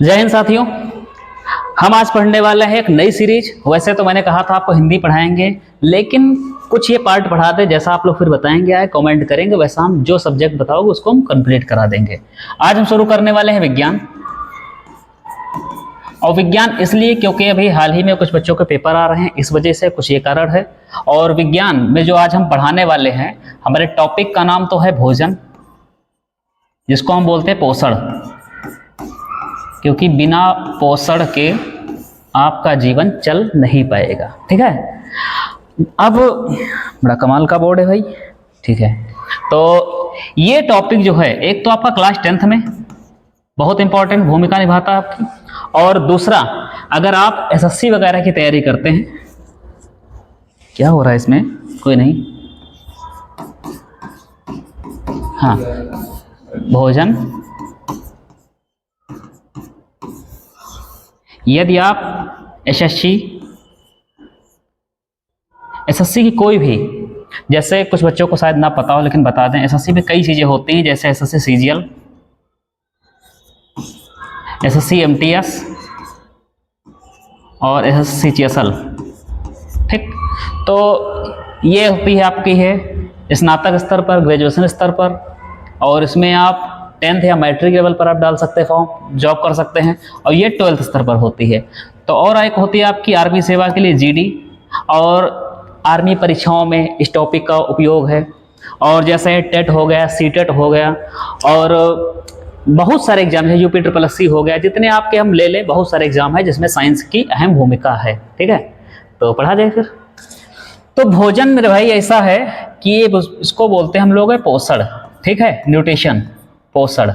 जय हिंद साथियों। हम आज पढ़ने वाले हैं एक नई सीरीज। वैसे तो मैंने कहा था आपको हिंदी पढ़ाएंगे, लेकिन कुछ ये पार्ट पढ़ा दे, जैसा आप लोग फिर बताएंगे आए कमेंट करेंगे, वैसा हम जो सब्जेक्ट बताओगे उसको हम कंप्लीट करा देंगे। आज हम शुरू करने वाले हैं विज्ञान। और विज्ञान इसलिए क्योंकि अभी हाल ही में कुछ बच्चों के पेपर आ रहे हैं, इस वजह से कुछ ये कारण है। और विज्ञान में जो आज हम पढ़ाने वाले हैं, हमारे टॉपिक का नाम तो है भोजन, जिसको हम बोलते हैं पोषण, क्योंकि बिना पोषण के आपका जीवन चल नहीं पाएगा। ठीक है। अब बड़ा कमाल का बोर्ड है भाई। ठीक है, तो ये टॉपिक जो है, एक तो आपका क्लास 10th में बहुत इंपॉर्टेंट भूमिका निभाता है आपकी, और दूसरा अगर आप एसएससी वगैरह की तैयारी करते हैं। क्या हो रहा है इसमें? कोई नहीं। हाँ, भोजन, यदि आप एसएससी की कोई भी, जैसे कुछ बच्चों को शायद ना पता हो लेकिन बता दें, एसएससी में कई चीज़ें होती हैं, जैसे एसएससी सीजीएल, एसएससी एमटीएस और एसएससी सीजीएल। ठीक, तो ये होती है आपकी है स्नातक स्तर पर, ग्रेजुएशन स्तर पर, और इसमें आप 10th या मैट्रिक लेवल पर आप डाल सकते हैं फॉर्म, जॉब कर सकते हैं। और ये 12th स्तर पर होती है। तो और एक होती है आपकी आर्मी सेवा के लिए जीडी, और आर्मी परीक्षाओं में इस टॉपिक का उपयोग है। और जैसे टेट हो गया, सीटेट हो गया, और बहुत सारे एग्जाम है, यूपी SSC हो गया, जितने आपके हम ले लें, बहुत सारे एग्जाम है जिसमें साइंस की अहम भूमिका है। ठीक है, तो पढ़ा जाए फिर। तो भोजन मेरे भाई ऐसा है कि ये इसको बोलते हैं हम लोग है पोषण। ठीक है, न्यूट्रिशन, पोषण।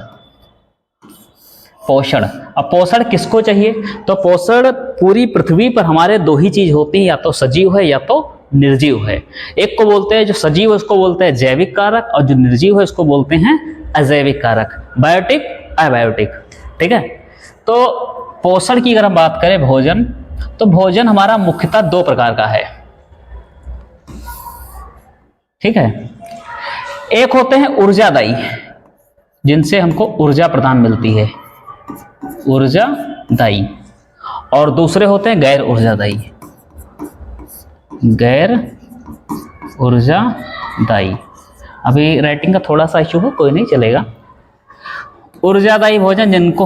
पोषण, अब पोषण किसको चाहिए? तो पोषण पूरी पृथ्वी पर हमारे दो ही चीज होती है, या तो सजीव है या तो निर्जीव है। एक को बोलते हैं, जो सजीव है उसको बोलते हैं जैविक कारक, और जो निर्जीव है उसको बोलते हैं अजैविक कारक, बायोटिक, अबायोटिक। ठीक है, तो पोषण की अगर हम बात करें भोजन, तो भोजन हमारा मुख्यतः दो प्रकार का है। ठीक है, एक होते हैं ऊर्जादायी, जिनसे हमको ऊर्जा प्रदान मिलती है, ऊर्जादायी, और दूसरे होते हैं गैर ऊर्जादायी, गैर ऊर्जादायी। अभी राइटिंग का थोड़ा सा इशू है, कोई नहीं चलेगा। ऊर्जादायी भोजन जिनको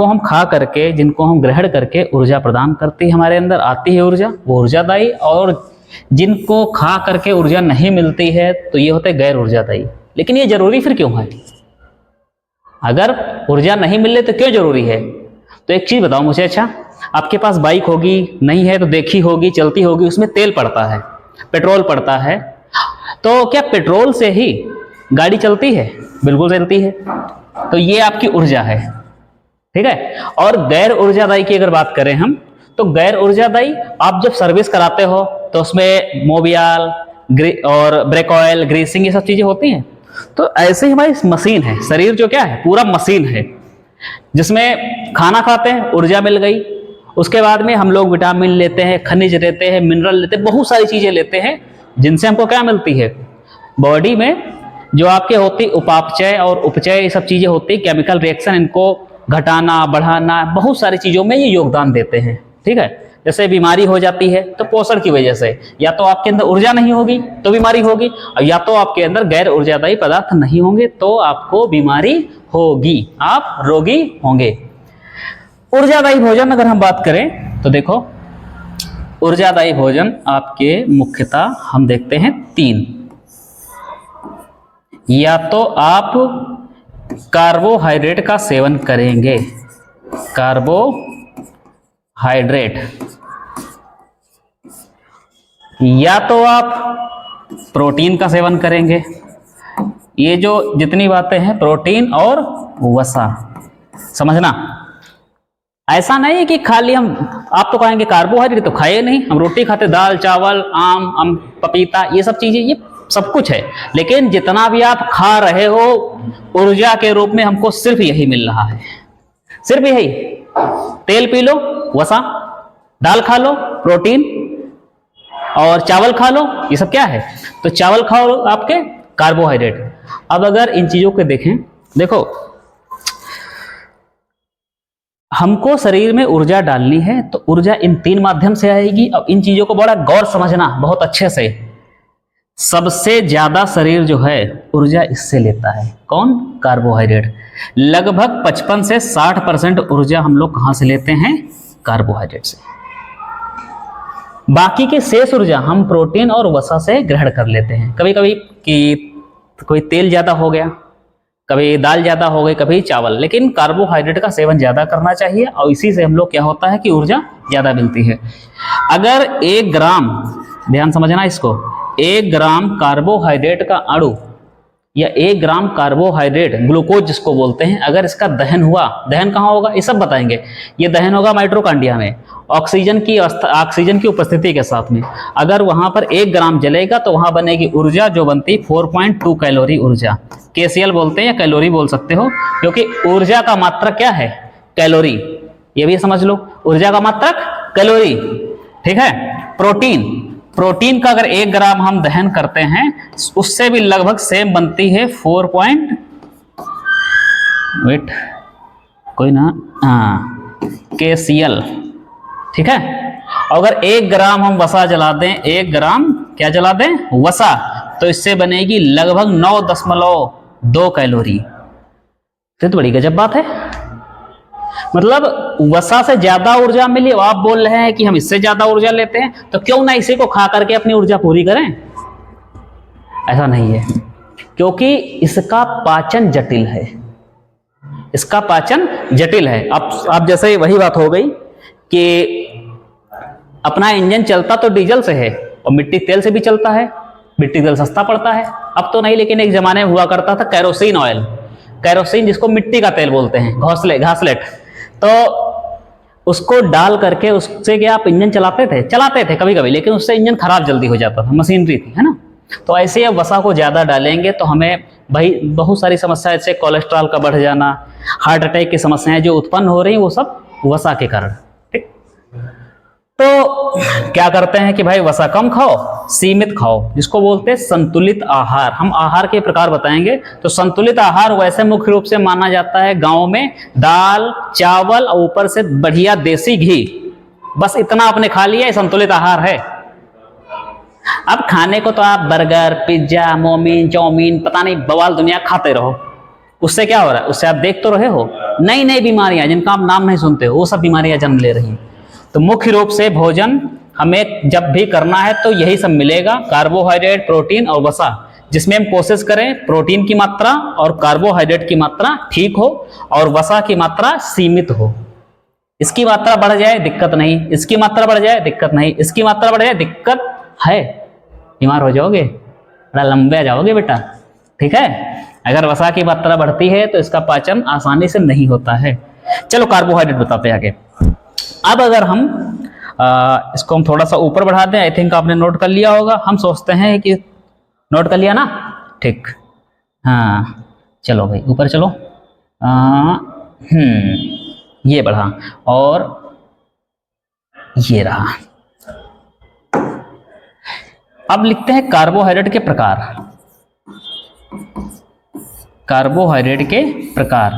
हम खा करके, जिनको हम ग्रहण करके ऊर्जा प्रदान करती है, हमारे अंदर आती है ऊर्जा, वो ऊर्जादायी। और जिनको खा करके ऊर्जा नहीं मिलती है, तो ये होते हैं गैर ऊर्जादायी। लेकिन ये जरूरी फिर क्यों है? अगर ऊर्जा नहीं मिले तो क्यों जरूरी है? तो एक चीज बताओ मुझे। अच्छा, आपके पास बाइक होगी, नहीं है तो देखी होगी, चलती होगी, उसमें तेल पड़ता है, पेट्रोल पड़ता है, तो क्या पेट्रोल से ही गाड़ी चलती है? बिल्कुल चलती है। तो ये आपकी ऊर्जा है। ठीक है। और गैर ऊर्जादायी की अगर बात करें हम, तो गैर ऊर्जादायी, आप जब सर्विस कराते हो तो उसमें मोबियाल और ब्रेक ऑयल, ग्रीसिंग, ये सब चीजें होती हैं। तो ऐसे ही हमारी मशीन है, शरीर जो क्या है, पूरा मशीन है, जिसमें खाना खाते हैं, ऊर्जा मिल गई। उसके बाद में हम लोग विटामिन लेते हैं, खनिज लेते हैं, मिनरल लेते हैं, बहुत सारी चीजें लेते हैं, जिनसे हमको क्या मिलती है? बॉडी में जो आपके होती उपापचय और उपचय, ये सब चीजें होती, केमिकल रिएक्शन, इनको घटाना, बढ़ाना, बहुत सारी चीजों में ये योगदान देते हैं। ठीक है। जैसे बीमारी हो जाती है तो पोषण की वजह से, या तो आपके अंदर ऊर्जा नहीं होगी तो बीमारी होगी, और या तो आपके अंदर गैर ऊर्जादायी पदार्थ नहीं होंगे तो आपको बीमारी होगी, आप रोगी होंगे। ऊर्जादायी भोजन अगर हम बात करें तो देखो, ऊर्जादायी भोजन आपके मुख्यतः हम देखते हैं 3। या तो आप कार्बोहाइड्रेट का सेवन करेंगे, कार्बोहाइड्रेट, या तो आप प्रोटीन का सेवन करेंगे। ये जो जितनी बातें हैं, प्रोटीन और वसा, समझना। ऐसा नहीं है कि खाली आप तो कहेंगे कार्बोहाइड्रेट तो खाए नहीं, हम रोटी खाते, दाल, चावल, आम, पपीता, ये सब चीजें, ये सब कुछ है। लेकिन जितना भी आप खा रहे हो, ऊर्जा के रूप में हमको सिर्फ यही मिल रहा है, सिर्फ यही। तेल पी लो, वसा, दाल खा लो, प्रोटीन, और चावल खा लो, ये सब क्या है? तो चावल खाओ आपके कार्बोहाइड्रेट। अब अगर इन चीजों को देखें, देखो हमको शरीर में ऊर्जा डालनी है तो ऊर्जा इन 3 माध्यम से आएगी। अब इन चीजों को बड़ा गौर समझना बहुत अच्छे से। सबसे ज्यादा शरीर जो है ऊर्जा इससे लेता है। कौन? कार्बोहाइड्रेट। लगभग 55 से 60% ऊर्जा हम लोग कहां से लेते हैं? कार्बोहाइड्रेट से। बाकी की शेष ऊर्जा हम प्रोटीन और वसा से ग्रहण कर लेते हैं। कभी कभी कि कोई तेल ज्यादा हो गया, कभी दाल ज्यादा हो गई, कभी चावल, लेकिन कार्बोहाइड्रेट का सेवन ज्यादा करना चाहिए और इसी से हम लोग क्या होता है कि ऊर्जा ज्यादा मिलती है। अगर 1 ग्राम, ध्यान समझना इसको, 1 ग्राम कार्बोहाइड्रेट का अणु या 1 ग्राम कार्बोहाइड्रेट, ग्लूकोज जिसको बोलते हैं, अगर इसका दहन हुआ, दहन कहाँ होगा ये सब बताएंगे, ये दहन होगा माइटोकॉन्ड्रिया में ऑक्सीजन की उपस्थिति के साथ में। अगर वहां पर 1 ग्राम जलेगा तो वहां बनेगी ऊर्जा जो बनती 4.2 कैलोरी ऊर्जा। KCl बोलते हैं या कैलोरी बोल सकते हो, क्योंकि ऊर्जा का मात्रक क्या है? कैलोरी। ये भी समझ लो, ऊर्जा का मात्रक कैलोरी। ठीक है। प्रोटीन का अगर 1 ग्राम हम दहन करते हैं उससे भी लगभग सेम बनती है 4 KCl। ठीक है। और अगर 1 ग्राम हम वसा जला दें, 1 ग्राम क्या जला दें? वसा, तो इससे बनेगी लगभग 9.2 कैलोरी। तो बड़ी गजब बात है। मतलब वसा से ज्यादा ऊर्जा मिली, आप बोल रहे हैं कि हम इससे ज्यादा ऊर्जा लेते हैं, तो क्यों ना इसी को खा करके अपनी ऊर्जा पूरी करें? ऐसा नहीं है, क्योंकि इसका पाचन जटिल है। इसका पाचन जटिल है। अब जैसे वही बात हो गई कि अपना इंजन चलता तो डीजल से है और मिट्टी तेल से भी चलता है। मिट्टी तेल सस्ता पड़ता है, अब तो नहीं, लेकिन एक जमाने में हुआ करता था कैरोसिन ऑयल, कैरोसिन जिसको मिट्टी का तेल बोलते हैं, घासलेट। तो उसको डाल करके उससे क्या आप इंजन चलाते थे कभी कभी, लेकिन उससे इंजन खराब जल्दी हो जाता था, मशीनरी थी, है ना। तो ऐसे अब वसा को ज्यादा डालेंगे तो हमें भाई बहुत सारी समस्या, जैसे कोलेस्ट्रॉल का बढ़ जाना, हार्ट अटैक की समस्याएं जो उत्पन्न हो रही हैं वो सब वसा के कारण। ठीक। तो क्या करते हैं कि भाई वसा कम खाओ, सीमित खाओ, जिसको बोलते हैं संतुलित आहार। हम आहार के प्रकार बताएंगे। तो संतुलित आहार वैसे मुख्य रूप से माना जाता है गांव में दाल, चावल और ऊपर से बढ़िया देसी घी, बस इतना आपने खा लिया, संतुलित आहार है। अब खाने को तो आप बर्गर, पिज्जा, मोमिन, चाउमीन, पता नहीं बवाल दुनिया खाते रहो। उससे क्या हो रहा है? उससे आप देख तो रहे हो नई नई बीमारियां जिनका आप नाम नहीं सुनते हो, वो सब बीमारियां जन्म ले रही हैं। तो मुख्य रूप से भोजन हमें जब भी करना है तो यही सब मिलेगा, कार्बोहाइड्रेट, प्रोटीन और वसा, जिसमें हम कोशिश करें प्रोटीन की मात्रा और कार्बोहाइड्रेट की मात्रा ठीक हो और वसा की मात्रा सीमित हो। इसकी मात्रा बढ़ जाए दिक्कत नहीं, इसकी मात्रा बढ़ जाए दिक्कत नहीं, इसकी मात्रा बढ़ जाए दिक्कत है, बीमार हो जाओगे, बड़ा लंबे जाओगे बेटा। ठीक है। अगर वसा की मात्रा बढ़ती है तो इसका पाचन आसानी से नहीं होता है। चलो कार्बोहाइड्रेट बताते हैं आगे। अब अगर हम इसको हम थोड़ा सा ऊपर बढ़ा दें, आई थिंक आपने नोट कर लिया होगा। हम सोचते हैं कि नोट कर लिया ना? ठीक। हाँ चलो भाई ऊपर चलो। ये बढ़ा और ये रहा। अब लिखते हैं कार्बोहाइड्रेट के प्रकार। कार्बोहाइड्रेट के प्रकार।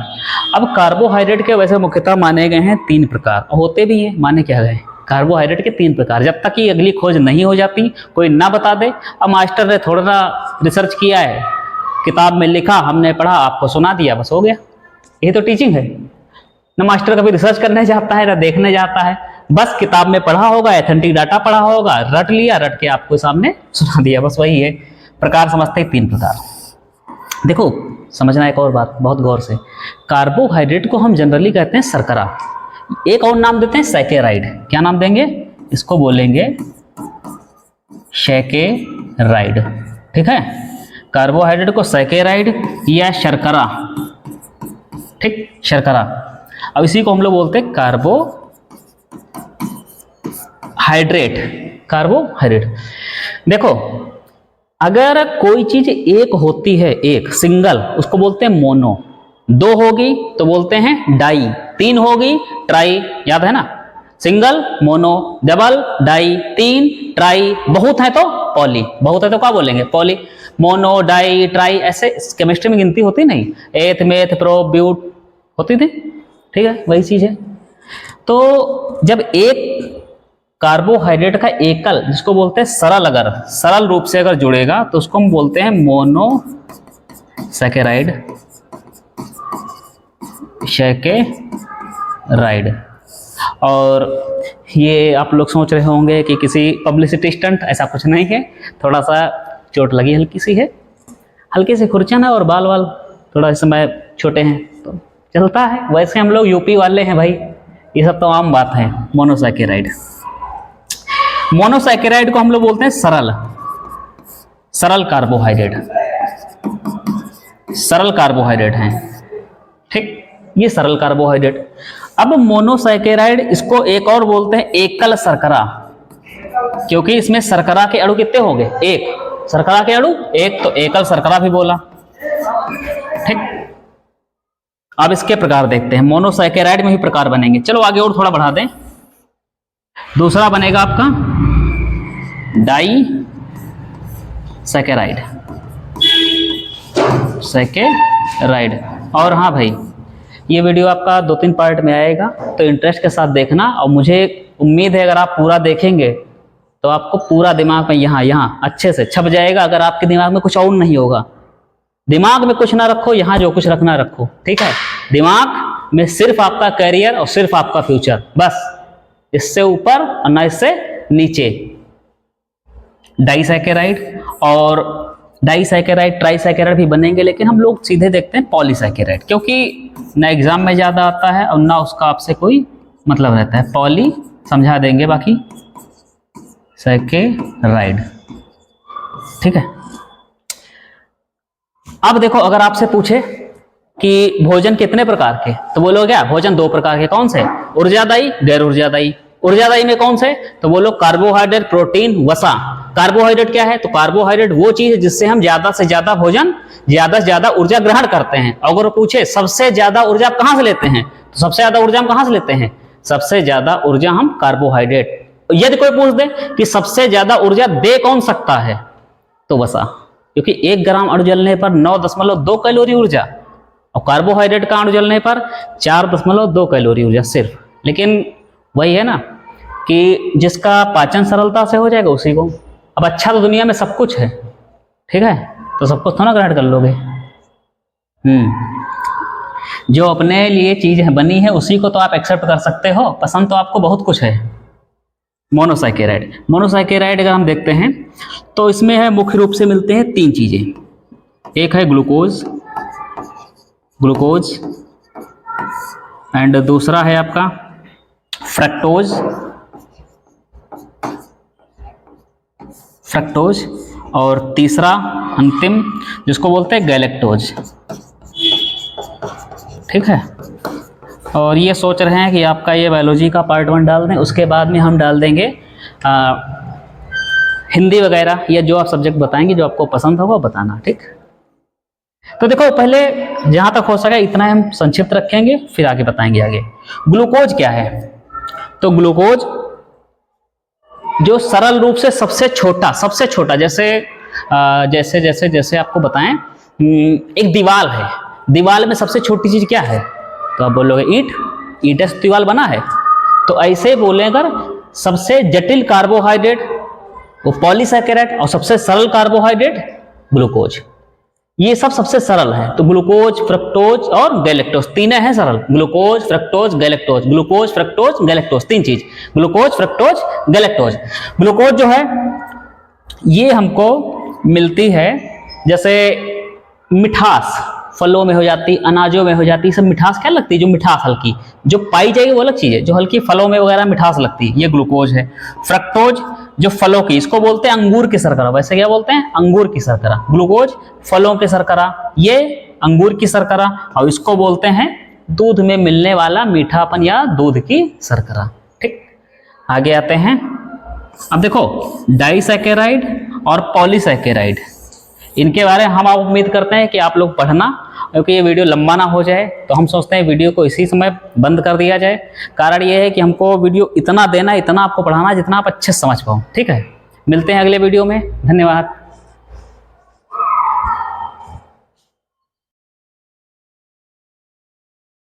अब कार्बोहाइड्रेट के वैसे मुख्यतः माने गए हैं 3 प्रकार, होते भी हैं, माने क्या गए कार्बोहाइड्रेट के 3 प्रकार। जब तक कि अगली खोज नहीं हो जाती, कोई ना बता दे। अब मास्टर ने थोड़ा सा रिसर्च किया है, किताब में लिखा, हमने पढ़ा, आपको सुना दिया, बस हो गया। यही तो टीचिंग है ना। मास्टर कभी रिसर्च करने जाता है ना देखने जाता है, बस किताब में पढ़ा होगा, एथेंटिक डाटा पढ़ा होगा, रट लिया, रट के आपको सामने सुना दिया, बस वही है। प्रकार समझते हैं 3 प्रकार। देखो समझना एक और बात बहुत गौर से, कार्बोहाइड्रेट को हम जनरली कहते हैं शर्करा, एक और नाम देते हैं सैकेराइड। क्या नाम देंगे? इसको बोलेंगे सैकेराइड। ठीक है। कार्बोहाइड्रेट को सैकेराइड या शर्करा, ठीक, शर्करा। अब इसी को हम लोग बोलते हैं कार्बोहाइड्रेट। कार्बोहाइड्रेट देखो, अगर कोई चीज एक होती है, एक सिंगल, उसको बोलते हैं मोनो। 2 होगी तो बोलते हैं डाई, 3 होगी ट्राई, याद है ना। Single, mono, double, di, 3, tri, बहुत है तो पॉली, बहुत है तो क्या बोलेंगे? पॉली। मोनो, डाई, ट्राई, ऐसे केमिस्ट्री में गिनती होती नहीं, एथ, मेथ, प्रो, ब्यूट होती थी। ठीक है, वही चीज है। तो जब एक कार्बोहाइड्रेट का एकल, जिसको बोलते हैं सरल, अगर सरल रूप से अगर जुड़ेगा तो उसको हम बोलते हैं मोनोसैकेराइड। सैकेराइड। और ये आप लोग सोच रहे होंगे कि किसी पब्लिसिटी स्टंट, ऐसा कुछ नहीं है, थोड़ा सा चोट लगी हल्की सी है, हल्की सी खुरचन है और बाल वाल थोड़ा इस समय छोटे हैं तो चलता है। वैसे हम लोग यूपी वाले हैं भाई, ये सब तो आम बात है। मोनोसैकेराइड, मोनोसैकेराइड को हम लोग बोलते हैं सरल, सरल कार्बोहाइड्रेट, सरल कार्बोहाइड्रेट हैं, ठीक, ये सरल कार्बोहाइड्रेट। अब मोनोसैकेराइड, इसको एक और बोलते हैं एकल शर्करा, क्योंकि इसमें शर्करा के अणु कितने हो गए? एक। शर्करा के अणु एक, तो एकल शर्करा भी बोला, ठीक। अब इसके प्रकार देखते हैं, मोनोसैकेराइड में ही प्रकार बनेंगे। चलो आगे और थोड़ा बढ़ा दें। दूसरा बनेगा आपका डाई सैकेराइड, सैकेराइड। और हाँ भाई, ये वीडियो आपका 2-3 पार्ट में आएगा, तो इंटरेस्ट के साथ देखना। और मुझे उम्मीद है अगर आप पूरा देखेंगे तो आपको पूरा दिमाग में यहाँ अच्छे से छप जाएगा। अगर आपके दिमाग में कुछ और नहीं होगा, दिमाग में कुछ ना रखो, यहाँ जो कुछ रखना रखो, ठीक है। दिमाग में सिर्फ आपका करियर और सिर्फ आपका फ्यूचर, बस, इससे ऊपर और ना इससे नीचे। डाइसैकेराइड और डाइसैकेराइड, ट्राइसैकेराइड भी बनेंगे, लेकिन हम लोग सीधे देखते हैं पॉलीसैकेराइड, क्योंकि ना एग्जाम में ज़्यादा आता है और ना उसका आपसे कोई मतलब रहता है। पॉली समझा देंगे, बाकी सैकेराइड, ठीक है। अब देखो, अगर आपसे पूछे कि भोजन कितने प्रकार के, तो बोलो क्या? भोजन 2 प्रकार के। कौन से? ऊर्जादायी, गैर ऊर्जादायी। ऊर्जादायी में कौन से? तो बोलो कार्बोहाइड्रेट, प्रोटीन, वसा। कार्बोहाइड्रेट क्या है? तो कार्बोहाइड्रेट वो चीज है जिससे हम ज्यादा से ज्यादा भोजन, ज्यादा से ज्यादा ऊर्जा ग्रहण करते हैं। अगर पूछे सबसे ज्यादा ऊर्जा कहां से लेते हैं, तो सबसे ज्यादा ऊर्जा हम कहां से लेते हैं? सबसे ज्यादा ऊर्जा हम कार्बोहाइड्रेट। यदि कोई पूछ दे कि सबसे ज्यादा ऊर्जा दे कौन सकता है, तो वसा, क्योंकि 1 ग्राम अणु जलने पर 9.2 कैलोरी ऊर्जा, और कार्बोहाइड्रेट का अणु जलने पर 4.2 कैलोरी ऊर्जा सिर्फ। लेकिन वही है ना कि जिसका पाचन सरलता से हो जाएगा उसी को। अब अच्छा तो दुनिया में सब कुछ है, ठीक है, तो सब कुछ थोड़ा ग्रहण कर लोगे। जो अपने लिए चीज है बनी है उसी को तो आप एक्सेप्ट कर सकते हो, पसंद तो आपको बहुत कुछ है। मोनोसैकेराइड, मोनोसैकेराइड अगर हम देखते हैं तो इसमें है मुख्य रूप से मिलते हैं 3 चीजें। एक है ग्लूकोज, ग्लूकोज, एंड दूसरा है आपका फ्रक्टोज, फ्रक्टोज, और तीसरा अंतिम जिसको बोलते हैं गैलेक्टोज, ठीक है। और ये सोच रहे हैं कि आपका ये बायोलॉजी का पार्ट 1 डाल दें, उसके बाद में हम डाल देंगे हिंदी वगैरह, या जो आप सब्जेक्ट बताएंगे जो आपको पसंद होगा बताना, ठीक। तो देखो, पहले जहां तक हो सके इतना हम संक्षिप्त रखेंगे, फिर आगे बताएंगे आगे। ग्लूकोज क्या है? तो ग्लूकोज जो सरल रूप से सबसे छोटा, जैसे आपको बताएं, एक दीवार है, दीवार में सबसे छोटी चीज क्या है? तो आप बोलोगे ईंट से दीवार बना है। तो ऐसे बोले अगर सबसे जटिल कार्बोहाइड्रेट वो पॉलीसैकेराइड, और सबसे सरल कार्बोहाइड्रेट ग्लूकोज। ये सब सबसे सरल है। तो ग्लूकोज, फ्रक्टोज और गैलेक्टोज, तीनों हैं सरल। Glucose, fructose, galactose, glucose, fructose, galactose, 3 चीज, ग्लूकोज, फ्रक्टोज, गैलेक्टोज। ग्लूकोज जो है ये हमको मिलती है, जैसे मिठास फलों में हो जाती, अनाजों में हो जाती, सब मिठास क्या लगती है? जो मिठास हल्की जो पाई जाएगी वो अलग चीज है, जो हल्की फलों में वगैरह मिठास लगती है, ये ग्लूकोज है। फ्रक्टोज जो फलों की, इसको बोलते हैं अंगूर की शर्करा। वैसे क्या बोलते हैं? अंगूर की शर्करा। ग्लूकोज फलों की शर्करा, ये अंगूर की शर्करा, और इसको बोलते हैं दूध में मिलने वाला मीठापन या दूध की शर्करा, ठीक। आगे आते हैं। अब देखो, डाइसैकेराइड और पॉलीसैकेराइड, इनके बारे में हम उम्मीद करते हैं कि आप लोग पढ़ना, क्योंकि ये वीडियो लंबा ना हो जाए, तो हम सोचते हैं वीडियो को इसी समय बंद कर दिया जाए। कारण ये है कि हमको वीडियो इतना देना, इतना आपको पढ़ाना जितना आप अच्छे से समझ पाओ, ठीक है। मिलते हैं अगले वीडियो में, धन्यवाद।